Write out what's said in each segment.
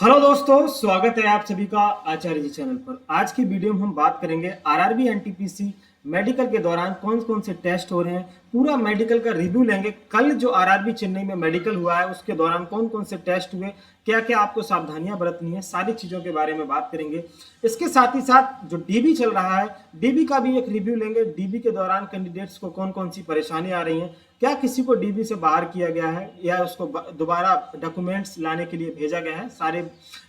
Hello दोस्तों, स्वागत है आप सभी का आचार्य जी चैनल पर। आज की वीडियो में हम बात करेंगे आरआरबी एनटीपीसी मेडिकल के दौरान कौन कौन से टेस्ट हो रहे हैं। पूरा मेडिकल का रिव्यू लेंगे। कल जो आरआरबी चेन्नई में मेडिकल हुआ है उसके दौरान कौन कौन से टेस्ट हुए, क्या क्या आपको सावधानियां बरतनी है, सारी चीज़ों के बारे में बात करेंगे। इसके साथ ही साथ जो डीबी चल रहा है, डीबी का भी एक रिव्यू लेंगे। डीबी के दौरान कैंडिडेट्स को कौन कौन सी परेशानी आ रही है, क्या किसी को डीबी से बाहर किया गया है या उसको दोबारा डॉक्यूमेंट्स लाने के लिए भेजा गया है, सारे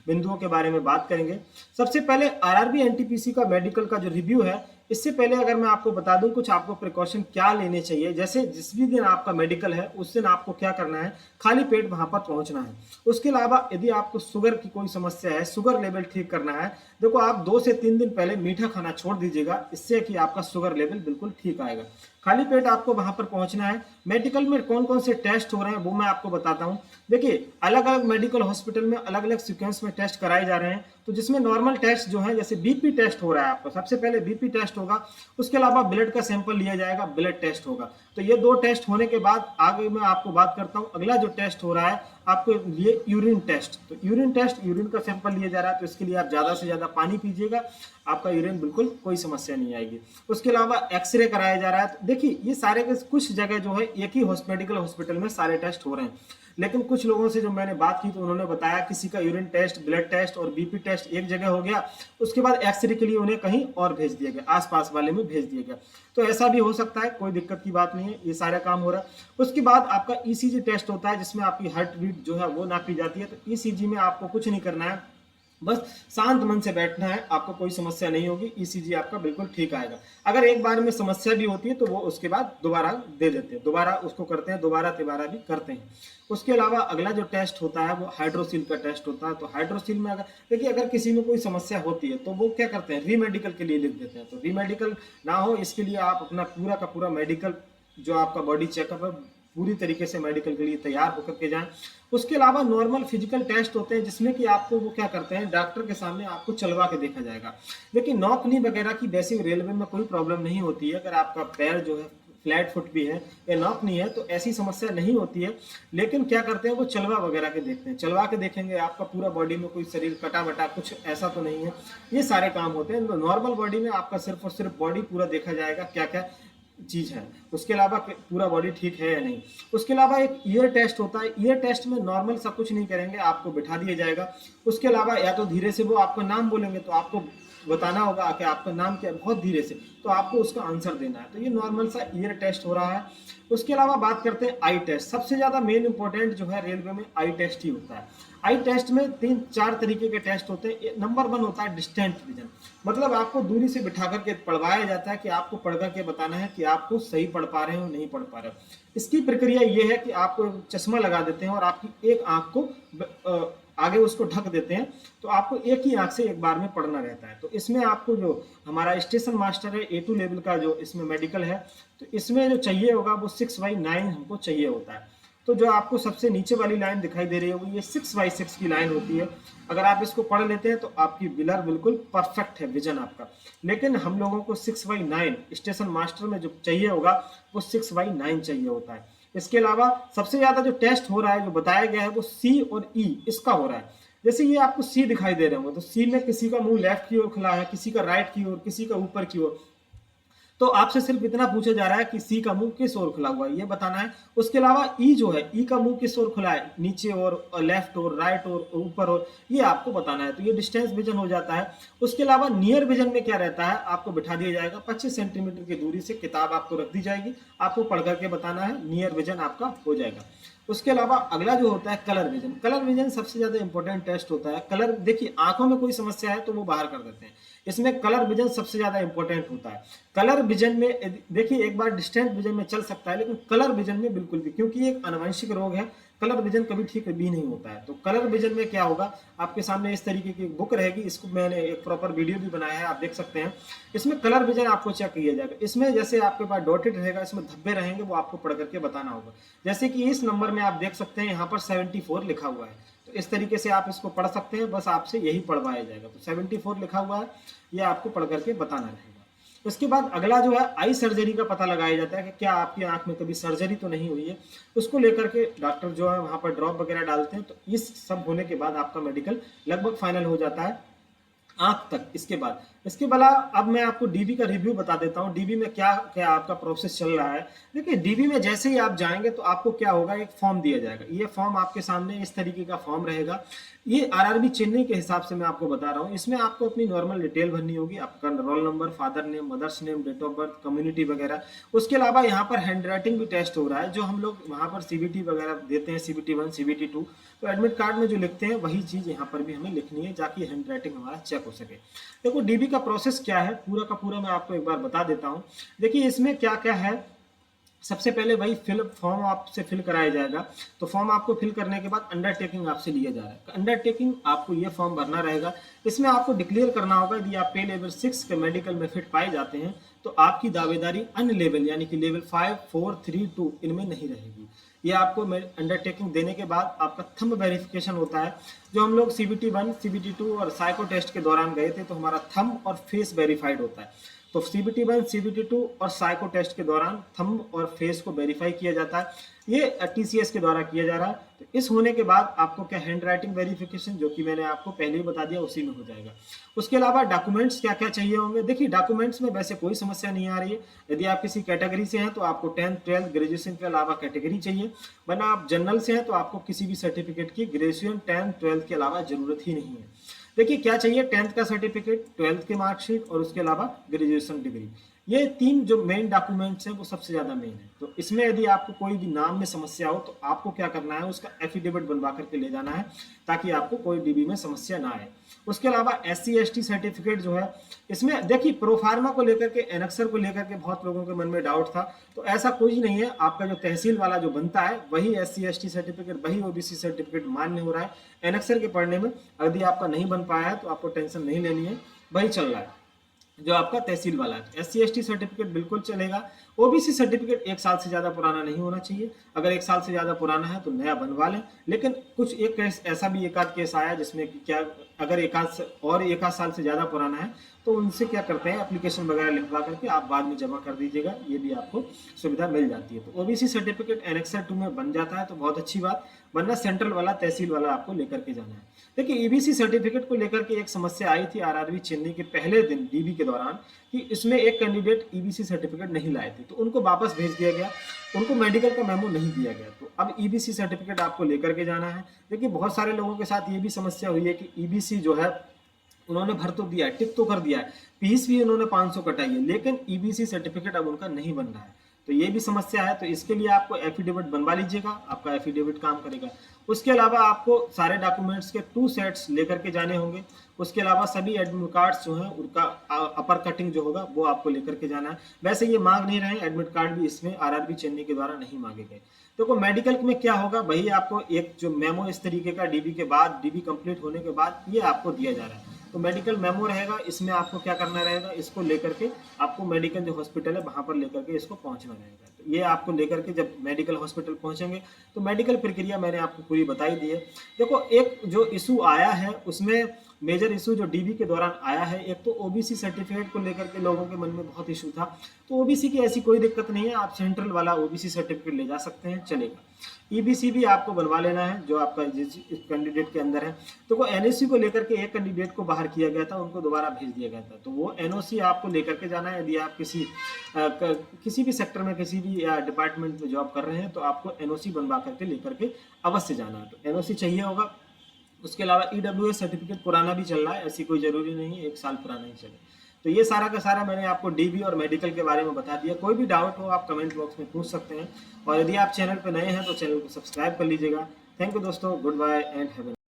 बिंदुओं के बारे में बात करेंगे। सबसे पहले आरआरबी एनटीपीसी का मेडिकल का जो रिव्यू है, इससे पहले अगर मैं आपको बता दूं कुछ आपको प्रिकॉशन क्या लेने चाहिए। जैसे जिस भी दिन आपका मेडिकल है उस दिन आपको क्या करना है, खाली पेट वहां पर पहुंचना है। उसके अलावा यदि आपको शुगर की कोई समस्या है, शुगर लेवल ठीक करना है, देखो आप 2 से 3 दिन पहले मीठा खाना छोड़ दीजिएगा, इससे कि आपका शुगर लेवल बिल्कुल ठीक आएगा। खाली पेट आपको वहां पर पहुंचना है। मेडिकल में कौन कौन से टेस्ट हो रहे हैं वो मैं आपको बताता हूं। देखिए, अलग अलग मेडिकल हॉस्पिटल में अलग अलग सीक्वेंस में टेस्ट कराए जा रहे हैं। तो जिसमें नॉर्मल टेस्ट जो है, जैसे बीपी टेस्ट हो रहा है आपका, सबसे पहले बीपी टेस्ट होगा। उसके अलावा ब्लड का सैंपल लिया जाएगा, ब्लड टेस्ट होगा। तो ये 2 टेस्ट होने के बाद आगे मैं आपको बात करता हूँ। अगला जो टेस्ट हो रहा है आपको लिए यूरिन टेस्ट। तो यूरिन टेस्ट, यूरिन का सैंपल लिया जा रहा है, तो इसके लिए आप ज़्यादा से ज़्यादा पानी पीजिएगा, आपका यूरिन बिल्कुल कोई समस्या नहीं आएगी। उसके अलावा एक्सरे कराया जा रहा है। तो देखिए, ये सारे के कुछ जगह जो है एक ही मेडिकल हॉस्पिटल में सारे टेस्ट हो रहे हैं। लेकिन कुछ लोगों से जो मैंने बात की तो उन्होंने बताया किसी का यूरिन टेस्ट, ब्लड टेस्ट और बीपी टेस्ट एक जगह हो गया, उसके बाद एक्सरे के लिए उन्हें कहीं और भेज दिया गया, आसपास वाले में भेज दिया गया। तो ऐसा भी हो सकता है, कोई दिक्कत की बात नहीं है, ये सारा काम हो रहा है। उसके बाद आपका ईसीजी टेस्ट होता है, जिसमें आपकी हार्ट बीट जो है वो नापी जाती है। तो ईसीजी में आपको कुछ नहीं करना है, बस शांत मन से बैठना है, आपको कोई समस्या नहीं होगी, ईसीजी आपका बिल्कुल ठीक आएगा। अगर एक बार में समस्या भी होती है तो वो उसके बाद दोबारा दे देते हैं, दोबारा उसको करते हैं, दोबारा तिबारा भी करते हैं। उसके अलावा अगला जो टेस्ट होता है वो हाइड्रोसिल का टेस्ट होता है। तो हाइड्रोसिल में अगर देखिए, अगर किसी में कोई समस्या होती है तो वो क्या करते हैं, रीमेडिकल के लिए लिख देते हैं। तो रीमेडिकल ना हो इसके लिए आप अपना पूरा का पूरा मेडिकल जो आपका बॉडी चेकअप है पूरी तरीके से मेडिकल के लिए तैयार होकर के जाएं। उसके अलावा नॉर्मल फिजिकल टेस्ट होते हैं, जिसमें कि आपको वो क्या करते हैं, डॉक्टर के सामने आपको चलवा के देखा जाएगा। लेकिन नॉक नी वगैरह की वैसे रेलवे में कोई प्रॉब्लम नहीं होती है। अगर आपका पैर जो है फ्लैट फुट भी है या नॉक नहीं है तो ऐसी समस्या नहीं होती है। लेकिन क्या करते हैं, वो चलवा वगैरह के देखते हैं, चलवा के देखेंगे आपका पूरा बॉडी में कोई शरीर कटा वटा कुछ ऐसा तो नहीं है। ये सारे काम होते हैं। नॉर्मल बॉडी में आपका सिर्फ और सिर्फ बॉडी पूरा देखा जाएगा, क्या क्या चीज है, उसके अलावा पूरा बॉडी ठीक है या नहीं। उसके अलावा एक ईयर टेस्ट होता है। ईयर टेस्ट में नॉर्मल सब कुछ नहीं करेंगे, आपको बिठा दिया जाएगा। उसके अलावा या तो धीरे से वो आपका नाम बोलेंगे तो आपको बताना होगा कि आपका नाम क्या है, बहुत धीरे से, तो आपको उसका आंसर देना है। तो ये नॉर्मल सा ईयर टेस्ट हो रहा है। उसके अलावा बात करते हैं आई टेस्ट। सबसे ज्यादा मेन इंपॉर्टेंट जो है रेलवे में आई टेस्ट ही होता है। आई टेस्ट में 3-4 तरीके के टेस्ट होते हैं। नंबर 1 होता है डिस्टेंट विजन, मतलब आपको दूरी से बिठा करके पढ़वाया जाता है कि आपको पढ़ करके बताना है कि आपको सही पढ़ पा रहे हो नहीं पढ़ पा रहे हो। इसकी प्रक्रिया ये है कि आपको चश्मा लगा देते हैं और आपकी एक आंख को आगे उसको ढक देते हैं, तो आपको एक ही आंख से एक बार में पढ़ना रहता है। तो इसमें आपको जो हमारा स्टेशन मास्टर है A2 लेवल का जो इसमें मेडिकल है, तो इसमें जो चाहिए होगा वो 6/9 हमको चाहिए होता है। तो जो आपको सबसे नीचे वाली लाइन दिखाई दे रही है वो ये 6/6 की लाइन होती है। अगर आप इसको पढ़ लेते हैं तो आपकी बिलर बिल्कुल परफेक्ट है विजन आपका। लेकिन हम लोगों को 6/9 स्टेशन मास्टर में जो चाहिए होगा वो 6/9 चाहिए होता है। इसके अलावा सबसे ज्यादा जो टेस्ट हो रहा है, जो बताया गया है, वो सी और ई इसका हो रहा है। जैसे ये आपको सी दिखाई दे रहे होंगे, तो सी में किसी का मुंह लेफ्ट की ओर खुला है, किसी का राइट की ओर, किसी का ऊपर की ओर। तो आपसे सिर्फ इतना पूछा जा रहा है कि सी का मुंह किस ओर खुला हुआ है, ये बताना है। उसके अलावा ई जो है, ई का मुंह किस ओर खुला है, नीचे और लेफ्ट और राइट और ऊपर और, ये आपको बताना है। तो ये डिस्टेंस विजन हो जाता है। उसके अलावा नियर विजन में क्या रहता है, आपको बिठा दिया जाएगा 25 सेंटीमीटर की दूरी से, किताब आपको रख दी जाएगी, आपको पढ़ करके बताना है, नियर विजन आपका हो जाएगा। उसके अलावा अगला जो होता है कलर विजन। कलर विजन सबसे ज्यादा इंपॉर्टेंट टेस्ट होता है। कलर देखिए, आंखों में कोई समस्या है तो वो बाहर कर देते हैं, इसमें कलर विजन सबसे ज्यादा इंपॉर्टेंट होता है। कलर विजन में देखिए, एक बार डिस्टेंट विजन में चल सकता है लेकिन कलर विजन में बिल्कुल भी, क्योंकि एक आनुवंशिक रोग है, कलर विजन कभी ठीक भी नहीं होता है। तो कलर विजन में क्या होगा, आपके सामने इस तरीके की बुक रहेगी, इसको मैंने एक प्रॉपर वीडियो भी बनाया है, आप देख सकते हैं। इसमें कलर विजन आपको चेक किया जाएगा। इसमें जैसे आपके पास डॉटेड रहेगा, इसमें धब्बे रहेंगे, वो आपको पढ़ करके बताना होगा। जैसे कि इस नंबर में आप देख सकते हैं यहाँ पर 74 लिखा हुआ है, तो इस तरीके से आप इसको पढ़ सकते हैं, बस आपसे यही पढ़वाया जाएगा। तो 74 लिखा हुआ है, ये आपको पढ़ करके बताना रहेगा। उसके बाद अगला जो है आई सर्जरी का पता लगाया जाता है कि क्या आपकी आंख में कभी सर्जरी तो नहीं हुई है। उसको लेकर के डॉक्टर जो है वहाँ पर ड्रॉप वगैरह डालते हैं। तो इस सब होने के बाद आपका मेडिकल लगभग फाइनल हो जाता है आंख तक। इसके बाद अब मैं आपको डीबी का रिव्यू बता देता हूँ। डीबी में क्या क्या आपका प्रोसेस चल रहा है। देखिए डीबी में जैसे ही आप जाएंगे तो आपको क्या होगा, एक फॉर्म दिया जाएगा। ये फॉर्म आपके सामने इस तरीके का फॉर्म रहेगा। ये आरआरबी चेन्नई के हिसाब से मैं आपको बता रहा हूँ। इसमें आपको अपनी नॉर्मल डिटेल भरनी होगी, आपका roll number, father name, mother's name, date of birth, community वगैरह। उसके अलावा यहाँ पर हैंड राइटिंग भी टेस्ट हो रहा है, जो हम लोग वहाँ पर सीबीटी वगैरह देते हैं, सीबीटी 1, सीबीटी 2। तो एडमिट कार्ड में जो लिखते हैं वही चीज़ यहाँ पर भी हमें लिखनी है, ताकि हैंड राइटिंग हमारा चेक हो सके। देखो डीबी का प्रोसेस क्या है पूरा का पूरा मैं आपको एक बार बता देता हूँ। देखिए इसमें क्या क्या है। सबसे पहले वही फॉर्म आपसे फिल कराया जाएगा। तो फॉर्म आपको फिल करने के बाद अंडरटेकिंग आपसे लिया जा रहा है। अंडरटेकिंग आपको ये फॉर्म भरना रहेगा। इसमें आपको डिक्लेयर करना होगा यदि आप पे लेवल 6 के मेडिकल में फिट पाए जाते हैं तो आपकी दावेदारी अन्य लेवल यानी कि लेवल 5, 4, 3, 2 इनमें नहीं रहेगी। ये आपको अंडरटेकिंग देने के बाद आपका थंब वेरिफिकेशन होता है। जो हम लोग सीबीटी 1, सीबीटी 2 और साइको टेस्ट के दौरान गए थे तो हमारा थंब और फेस वेरीफाइड होता है। तो सीबीटी 1, सीबीटी 2 और साइको टेस्ट के दौरान थंब और फेस को वेरीफाई किया जाता है। ये टीसीएस के द्वारा किया जा रहा है। तो इस होने के बाद आपको क्या हैंड राइटिंग वेरिफिकेशन, जो कि मैंने आपको पहले ही बता दिया, उसी में हो जाएगा। उसके अलावा डॉक्यूमेंट्स क्या क्या चाहिए होंगे। देखिए डॉक्यूमेंट्स में वैसे कोई समस्या नहीं आ रही है। यदि आप किसी कैटेगरी से हैं तो आपको 10th, 12th, ग्रेजुएशन के अलावा कैटेगरी चाहिए, वरना आप जनरल से हैं तो आपको किसी भी सर्टिफिकेट की ग्रेजुएशन 10th, 12th के अलावा जरूरत ही नहीं है। देखिए क्या चाहिए, 10th का सर्टिफिकेट, 12th की मार्कशीट और उसके अलावा ग्रेजुएशन डिग्री। ये 3 जो मेन डॉक्यूमेंट्स हैं वो सबसे ज्यादा मेन है। तो इसमें यदि आपको कोई भी नाम में समस्या हो तो आपको क्या करना है, उसका एफिडेविट बनवा करके ले जाना है, ताकि आपको कोई डीबी में समस्या ना आए। उसके अलावा SC ST सर्टिफिकेट जो है, इसमें देखिए प्रोफार्मा को लेकर के, एनेक्सर को लेकर के बहुत लोगों के मन में डाउट था। तो ऐसा कुछ नहीं है। आपका जो तहसील वाला जो बनता है वही SC ST सर्टिफिकेट, वही OBC सर्टिफिकेट मान्य हो रहा है। एनेक्सर के पढ़ने में यदि आपका नहीं बन पाया है तो आपको टेंशन नहीं लेनी है, वही चल रहा है जो आपका तहसील वाला है। SC ST सर्टिफिकेट बिल्कुल चलेगा। OBC सर्टिफिकेट 1 साल से ज्यादा पुराना नहीं होना चाहिए। अगर 1 साल से ज्यादा पुराना है तो नया बनवा लें। लेकिन कुछ एक केस ऐसा भी एक आध केस आया जिसमें कि क्या, अगर एक आध साल से ज्यादा पुराना है तो उनसे क्या करते हैं, एप्लीकेशन वगैरह लिखवा करके आप बाद में जमा कर दीजिएगा, ये भी आपको सुविधा मिल जाती है। तो OBC सर्टिफिकेट एनेक्सर 2 में बन जाता है तो बहुत अच्छी बात, वरना सेंट्रल वाला, तहसील वाला आपको लेकर के जाना है। देखिए EBC सर्टिफिकेट को लेकर के एक समस्या आई थी आरआरबी चेन्नई के पहले दिन डीबी के दौरान, कि इसमें एक कैंडिडेट EBC सर्टिफिकेट नहीं लाए थे तो उनको वापस भेज दिया गया, उनको मेडिकल का मेमो नहीं दिया गया। तो अब EBC सर्टिफिकेट आपको लेकर के जाना है। देखिए बहुत सारे लोगों के साथ ये भी समस्या हुई है कि EBC जो है उन्होंने भर तो दिया है, टिक तो कर दिया है, फीस भी उन्होंने 500 कटाई है, लेकिन EBC सर्टिफिकेट अब उनका नहीं बन रहा है। तो ये भी समस्या है। तो इसके लिए आपको एफिडेविट बनवा लीजिएगा, आपका एफिडेविट काम करेगा। उसके अलावा आपको सारे डॉक्यूमेंट्स के 2 सेट्स लेकर के जाने होंगे। उसके अलावा सभी एडमिट कार्ड्स जो हैं उनका अपर कटिंग जो होगा वो आपको लेकर के जाना है। वैसे ये मांग नहीं रहे, एडमिट कार्ड भी इसमें आरआरबी चेन्नई के द्वारा नहीं मांगे गए। देखो मेडिकल में क्या होगा, वही आपको एक जो मेमो इस तरीके का डीबी के बाद, डीबी कंप्लीट होने के बाद ये आपको दिया जा रहा है। तो मेडिकल मेमो रहेगा, इसमें आपको क्या करना रहेगा, इसको लेकर के आपको मेडिकल जो हॉस्पिटल है वहां पर लेकर के इसको पहुंचना रहेगा। तो ये आपको लेकर के जब मेडिकल हॉस्पिटल पहुंचेंगे तो मेडिकल प्रक्रिया मैंने आपको पूरी बताई दी है। देखो एक जो इशू आया है उसमें मेजर इशू जो डीबी के दौरान आया है, एक तो ओबीसी सर्टिफिकेट को लेकर के लोगों के मन में बहुत इशू था। तो ओबीसी की ऐसी कोई दिक्कत नहीं है, आप सेंट्रल वाला ओबीसी सर्टिफिकेट ले जा सकते हैं, चलेगा। ईबीसी भी आपको बनवा लेना है जो आपका जिस कैंडिडेट के अंदर है। तो वो एनओसी को लेकर के एक कैंडिडेट को बाहर किया गया था, उनको दोबारा भेज दिया गया था। तो वो एनओसी आपको लेकर के जाना है। यदि आप किसी भी सेक्टर में, किसी भी डिपार्टमेंट में जॉब कर रहे हैं तो आपको एनओसी बनवा करके लेकर के अवश्य जाना है। तो एनओसी चाहिए होगा। उसके अलावा ईडब्ल्यूएस सर्टिफिकेट पुराना भी चल रहा है, ऐसी कोई जरूरी नहीं है 1 साल पुराना ही चले। तो ये सारा का सारा मैंने आपको डीबी और मेडिकल के बारे में बता दिया। कोई भी डाउट हो आप कमेंट बॉक्स में पूछ सकते हैं, और यदि आप चैनल पर नए हैं तो चैनल को सब्सक्राइब कर लीजिएगा। थैंक यू दोस्तों, गुड बाय एंड हैव